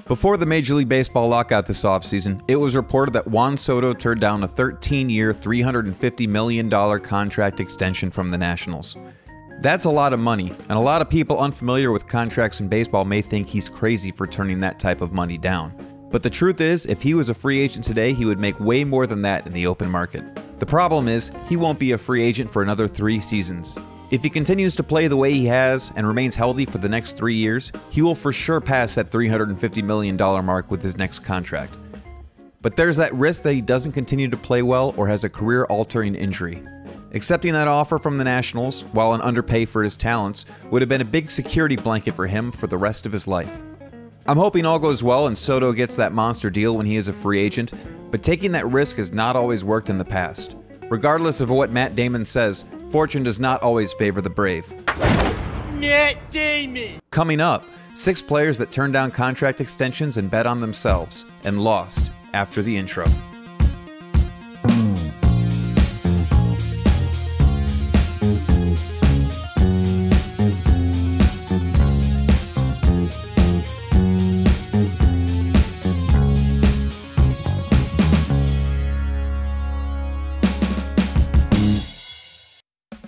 Before the Major League Baseball lockout this offseason, it was reported that Juan Soto turned down a 13-year, $350 million contract extension from the Nationals. That's a lot of money, and a lot of people unfamiliar with contracts in baseball may think he's crazy for turning that type of money down. But the truth is, if he was a free agent today, he would make way more than that in the open market. The problem is, he won't be a free agent for another 3 seasons. If he continues to play the way he has and remains healthy for the next 3 years, he will for sure pass that $350 million mark with his next contract. But there's that risk that he doesn't continue to play well or has a career-altering injury. Accepting that offer from the Nationals, while an underpay for his talents, would have been a big security blanket for him for the rest of his life. I'm hoping all goes well and Soto gets that monster deal when he is a free agent, but taking that risk has not always worked in the past. Regardless of what Matt Damon says, fortune does not always favor the brave. Matt Damon! Coming up, 6 players that turned down contract extensions and bet on themselves, and lost after the intro.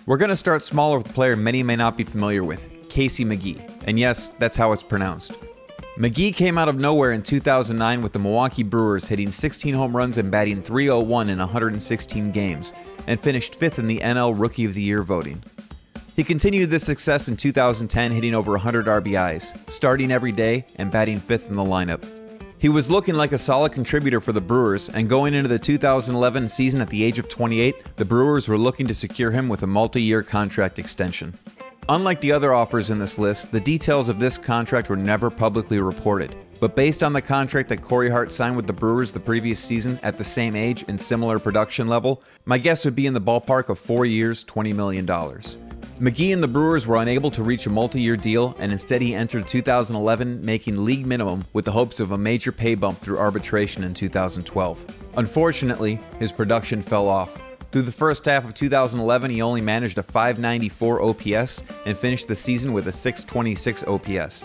We're going to start smaller with a player many may not be familiar with, Casey McGehee. And yes, that's how it's pronounced. McGehee came out of nowhere in 2009 with the Milwaukee Brewers, hitting 16 home runs and batting .301 in 116 games, and finished 5th in the NL Rookie of the Year voting. He continued this success in 2010, hitting over 100 RBIs, starting every day and batting 5th in the lineup. He was looking like a solid contributor for the Brewers, and going into the 2011 season at the age of 28, the Brewers were looking to secure him with a multi-year contract extension. Unlike the other offers in this list, the details of this contract were never publicly reported. But based on the contract that Corey Hart signed with the Brewers the previous season at the same age and similar production level, my guess would be in the ballpark of 4 years, $20 million. McGehee and the Brewers were unable to reach a multi-year deal, and instead he entered 2011 making league minimum with the hopes of a major pay bump through arbitration in 2012. Unfortunately, his production fell off. Through the first half of 2011, he only managed a .594 OPS and finished the season with a .626 OPS.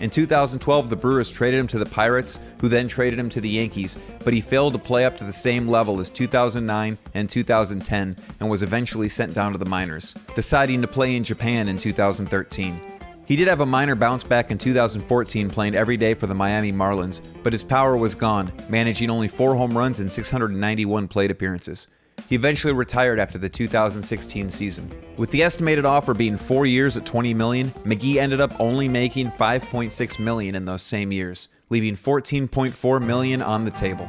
In 2012, the Brewers traded him to the Pirates, who then traded him to the Yankees, but he failed to play up to the same level as 2009 and 2010 and was eventually sent down to the minors, deciding to play in Japan in 2013. He did have a minor bounce back in 2014 playing every day for the Miami Marlins, but his power was gone, managing only 4 home runs and 691 plate appearances. He eventually retired after the 2016 season. With the estimated offer being 4 years at $20 million, McGehee ended up only making $5.6 million in those same years, leaving $14.4 million on the table.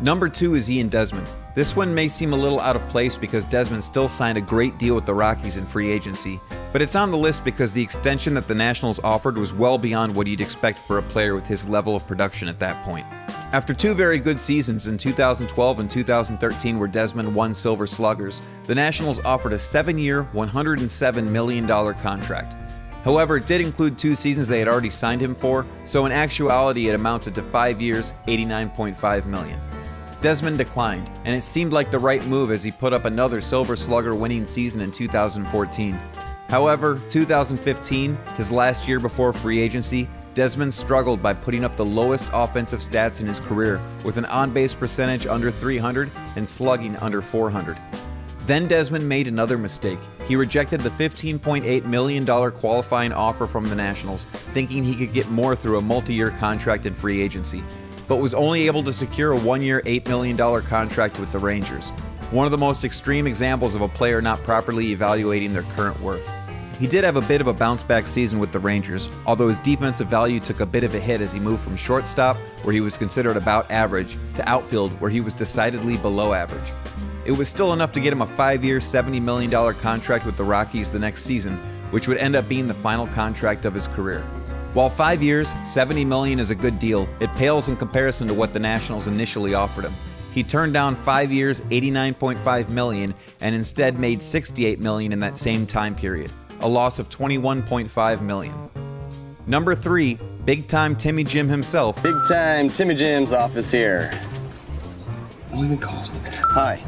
Number 2 is Ian Desmond. This one may seem a little out of place because Desmond still signed a great deal with the Rockies in free agency, but it's on the list because the extension that the Nationals offered was well beyond what you'd expect for a player with his level of production at that point. After 2 very good seasons in 2012 and 2013 where Desmond won Silver Sluggers, the Nationals offered a 7-year, $107 million contract. However, it did include 2 seasons they had already signed him for, so in actuality it amounted to 5 years, $89.5 million. Desmond declined, and it seemed like the right move as he put up another Silver Slugger winning season in 2014. However, 2015, his last year before free agency, Desmond struggled by putting up the lowest offensive stats in his career, with an on-base percentage under .300 and slugging under .400. Then Desmond made another mistake. He rejected the $15.8 million qualifying offer from the Nationals, thinking he could get more through a multi-year contract in free agency, but was only able to secure a 1-year, $8 million contract with the Rangers. One of the most extreme examples of a player not properly evaluating their current worth. He did have a bit of a bounce-back season with the Rangers, although his defensive value took a bit of a hit as he moved from shortstop, where he was considered about average, to outfield, where he was decidedly below average. It was still enough to get him a 5-year, $70 million contract with the Rockies the next season, which would end up being the final contract of his career. While 5 years, $70 million is a good deal, it pales in comparison to what the Nationals initially offered him. He turned down 5 years, $89.5 million, and instead made $68 million in that same time period, a loss of $21.5 million. Number 3, big-time Timmy Jim himself. Big-time Timmy Jim's office here. Who even calls me that? Hi,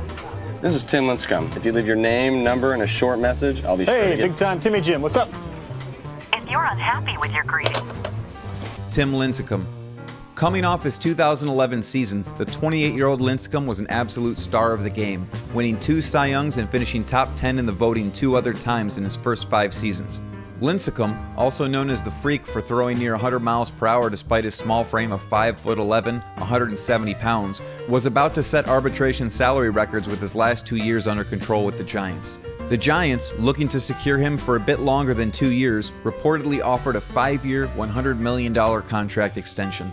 this is Tim Lincecum. If you leave your name, number, and a short message, I'll be sure to get... Hey, big-time Timmy Jim, what's up? If you're unhappy with your greeting. Tim Lincecum. Coming off his 2011 season, the 28-year-old Lincecum was an absolute star of the game, winning 2 Cy Youngs and finishing top 10 in the voting 2 other times in his first 5 seasons. Lincecum, also known as the Freak for throwing near 100 miles per hour despite his small frame of 5'11", 170 pounds, was about to set arbitration salary records with his last 2 years under control with the Giants. The Giants, looking to secure him for a bit longer than 2 years, reportedly offered a 5-year, $100 million contract extension.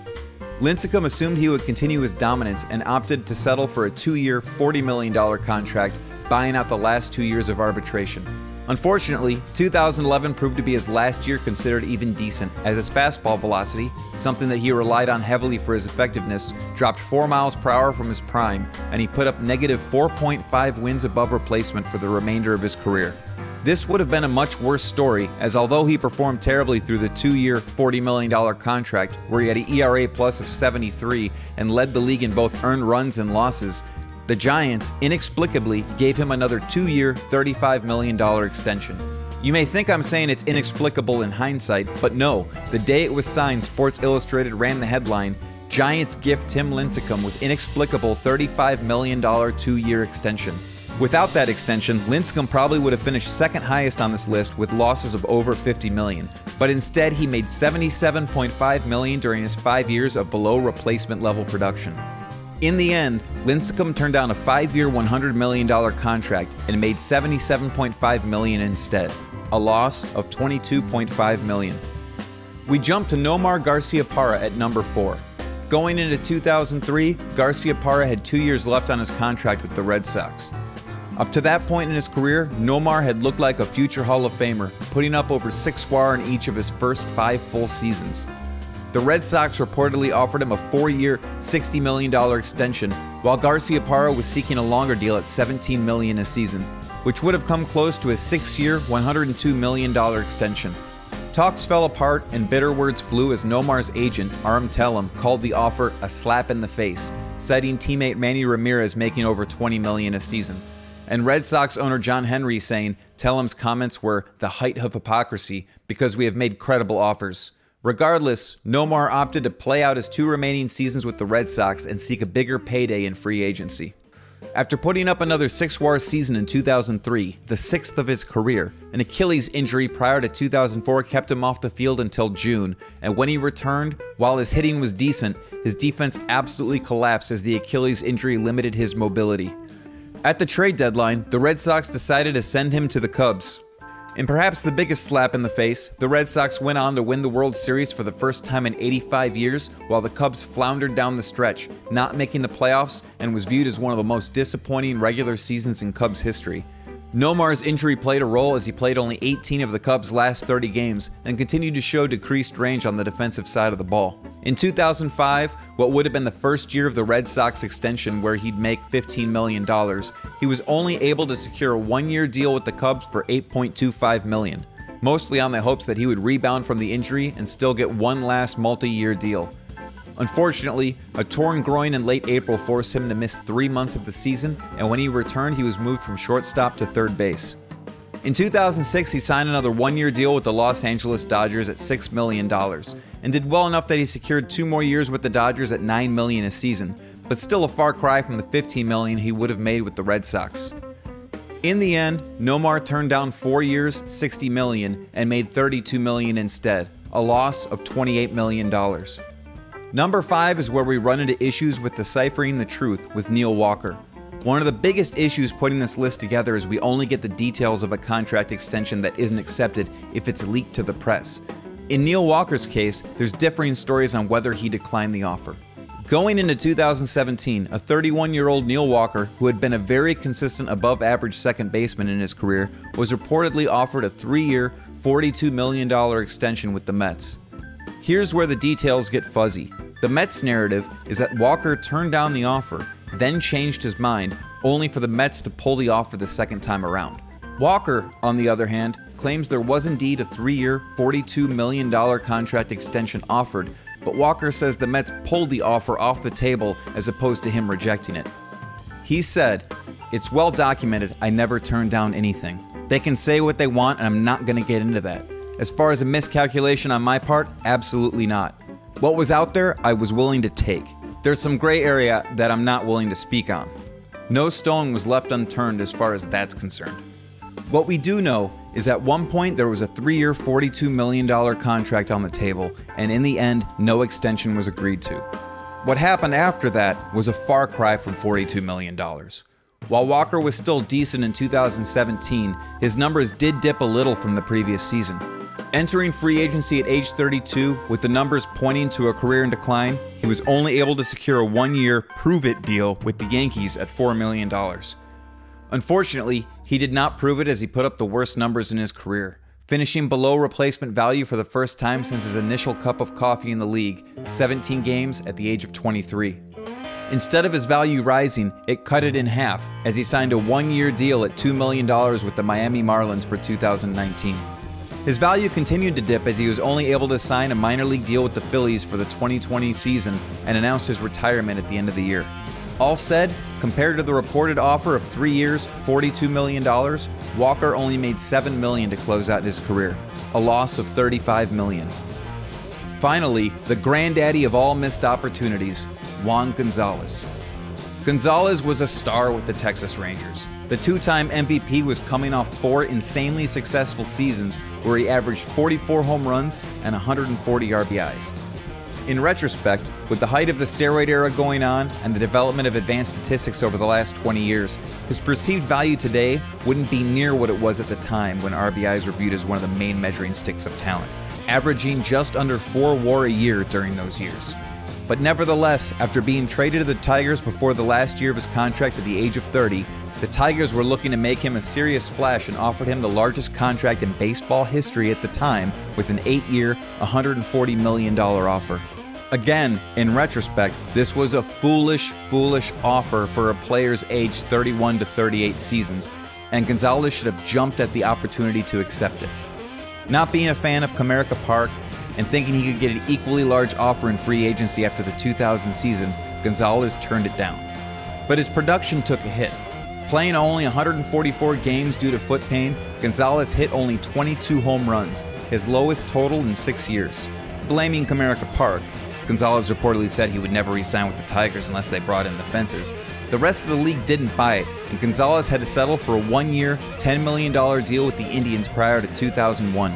Lincecum assumed he would continue his dominance and opted to settle for a 2-year, $40 million contract, buying out the last 2 years of arbitration. Unfortunately, 2011 proved to be his last year considered even decent, as his fastball velocity, something that he relied on heavily for his effectiveness, dropped 4 miles per hour from his prime, and he put up negative 4.5 wins above replacement for the remainder of his career. This would have been a much worse story, as although he performed terribly through the 2-year, $40 million contract, where he had an ERA plus of 73 and led the league in both earned runs and losses, the Giants inexplicably gave him another 2-year, $35 million extension. You may think I'm saying it's inexplicable in hindsight, but no, the day it was signed, Sports Illustrated ran the headline, "Giants gift Tim Lincecum with inexplicable $35 million 2-year extension." Without that extension, Lincecum probably would have finished second highest on this list with losses of over $50 million, but instead he made $77.5 million during his 5 years of below replacement level production. In the end, Lincecum turned down a 5-year, $100 million contract and made $77.5 million instead, a loss of $22.5 million. We jump to Nomar Garciaparra at number 4. Going into 2003, Garciaparra had 2 years left on his contract with the Red Sox. Up to that point in his career, Nomar had looked like a future Hall of Famer, putting up over 6 WAR in each of his first 5 full seasons. The Red Sox reportedly offered him a 4-year, $60 million extension, while Garciaparra was seeking a longer deal at $17 million a season, which would have come close to a 6-year, $102 million extension. Talks fell apart and bitter words flew as Nomar's agent, Aram Tellem, called the offer a slap in the face, citing teammate Manny Ramirez making over $20 million a season. And Red Sox owner John Henry saying Tellem's comments were the height of hypocrisy because we have made credible offers. Regardless, Nomar opted to play out his 2 remaining seasons with the Red Sox and seek a bigger payday in free agency. After putting up another 6 WAR season in 2003, the 6th of his career, an Achilles injury prior to 2004 kept him off the field until June, and when he returned, while his hitting was decent, his defense absolutely collapsed as the Achilles injury limited his mobility. At the trade deadline, the Red Sox decided to send him to the Cubs. In perhaps the biggest slap in the face, the Red Sox went on to win the World Series for the first time in 85 years, while the Cubs floundered down the stretch, not making the playoffs, and was viewed as one of the most disappointing regular seasons in Cubs history. Nomar's injury played a role as he played only 18 of the Cubs' last 30 games and continued to show decreased range on the defensive side of the ball. In 2005, what would have been the first year of the Red Sox extension where he'd make $15 million, he was only able to secure a 1-year deal with the Cubs for $8.25 million, mostly on the hopes that he would rebound from the injury and still get one last multi-year deal. Unfortunately, a torn groin in late April forced him to miss 3 months of the season, and when he returned, he was moved from shortstop to third base. In 2006, he signed another 1-year deal with the Los Angeles Dodgers at $6 million, and did well enough that he secured 2 more years with the Dodgers at $9 million a season, but still a far cry from the $15 million he would have made with the Red Sox. In the end, Nomar turned down 4 years, $60 million, and made $32 million instead, a loss of $28 million. Number 5 is where we run into issues with deciphering the truth with Neil Walker. One of the biggest issues putting this list together is we only get the details of a contract extension that isn't accepted if it's leaked to the press. In Neil Walker's case, there's differing stories on whether he declined the offer. Going into 2017, a 31-year-old Neil Walker, who had been a very consistent above-average second baseman in his career, was reportedly offered a 3-year, $42 million extension with the Mets. Here's where the details get fuzzy. The Mets narrative is that Walker turned down the offer, then changed his mind, only for the Mets to pull the offer the second time around. Walker, on the other hand, claims there was indeed a 3-year, $42 million contract extension offered, but Walker says the Mets pulled the offer off the table as opposed to him rejecting it. He said, "It's well documented I never turned down anything. They can say what they want and I'm not going to get into that. As far as a miscalculation on my part, absolutely not. What was out there, I was willing to take. There's some gray area that I'm not willing to speak on. No stone was left unturned as far as that's concerned. What we do know is at one point there was a 3-year, $42 million contract on the table, and in the end, no extension was agreed to. What happened after that was a far cry from $42 million. While Walker was still decent in 2017, his numbers did dip a little from the previous season. Entering free agency at age 32, with the numbers pointing to a career in decline, he was only able to secure a 1-year prove-it deal with the Yankees at $4 million. Unfortunately, he did not prove it as he put up the worst numbers in his career, finishing below replacement value for the first time since his initial cup of coffee in the league, 17 games at the age of 23. Instead of his value rising, it cut it in half as he signed a 1-year deal at $2 million with the Miami Marlins for 2019. His value continued to dip as he was only able to sign a minor league deal with the Phillies for the 2020 season and announced his retirement at the end of the year. All said, compared to the reported offer of 3 years, $42 million, Walker only made $7 million to close out his career, a loss of $35 million. Finally, the granddaddy of all missed opportunities, Juan Gonzalez. Gonzalez was a star with the Texas Rangers. The 2-time MVP was coming off 4 insanely successful seasons where he averaged 44 home runs and 140 RBIs. In retrospect, with the height of the steroid era going on and the development of advanced statistics over the last 20 years, his perceived value today wouldn't be near what it was at the time when RBIs were viewed as one of the main measuring sticks of talent, averaging just under 4 WAR a year during those years. But nevertheless, after being traded to the Tigers before the last year of his contract at the age of 30, the Tigers were looking to make him a serious splash and offered him the largest contract in baseball history at the time with an 8-year, $140 million offer. Again, in retrospect, this was a foolish offer for a player's aged 31 to 38 seasons, and Gonzalez should have jumped at the opportunity to accept it. Not being a fan of Comerica Park and thinking he could get an equally large offer in free agency after the 2000 season, Gonzalez turned it down. But his production took a hit. Playing only 144 games due to foot pain, Gonzalez hit only 22 home runs, his lowest total in 6 years. Blaming Comerica Park, Gonzalez reportedly said he would never re-sign with the Tigers unless they brought in the fences. The rest of the league didn't buy it, and Gonzalez had to settle for a 1-year, $10 million deal with the Indians prior to 2001.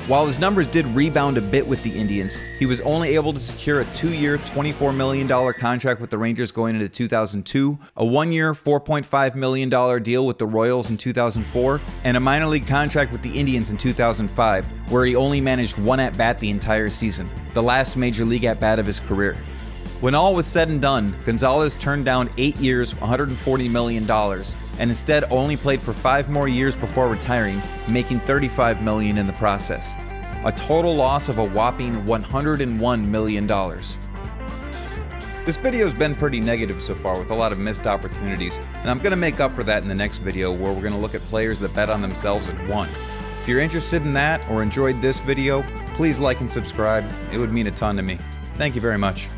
While his numbers did rebound a bit with the Indians, he was only able to secure a 2-year, $24 million contract with the Rangers going into 2002, a 1-year, $4.5 million deal with the Royals in 2004, and a minor league contract with the Indians in 2005, where he only managed 1 at-bat the entire season, the last major league at-bat of his career. When all was said and done, Gonzalez turned down 8 years, $140 million, and instead only played for 5 more years before retiring, making $35 million in the process. A total loss of a whopping $101 million. This video's been pretty negative so far with a lot of missed opportunities, and I'm going to make up for that in the next video where we're going to look at players that bet on themselves and won. If you're interested in that or enjoyed this video, please like and subscribe. It would mean a ton to me. Thank you very much.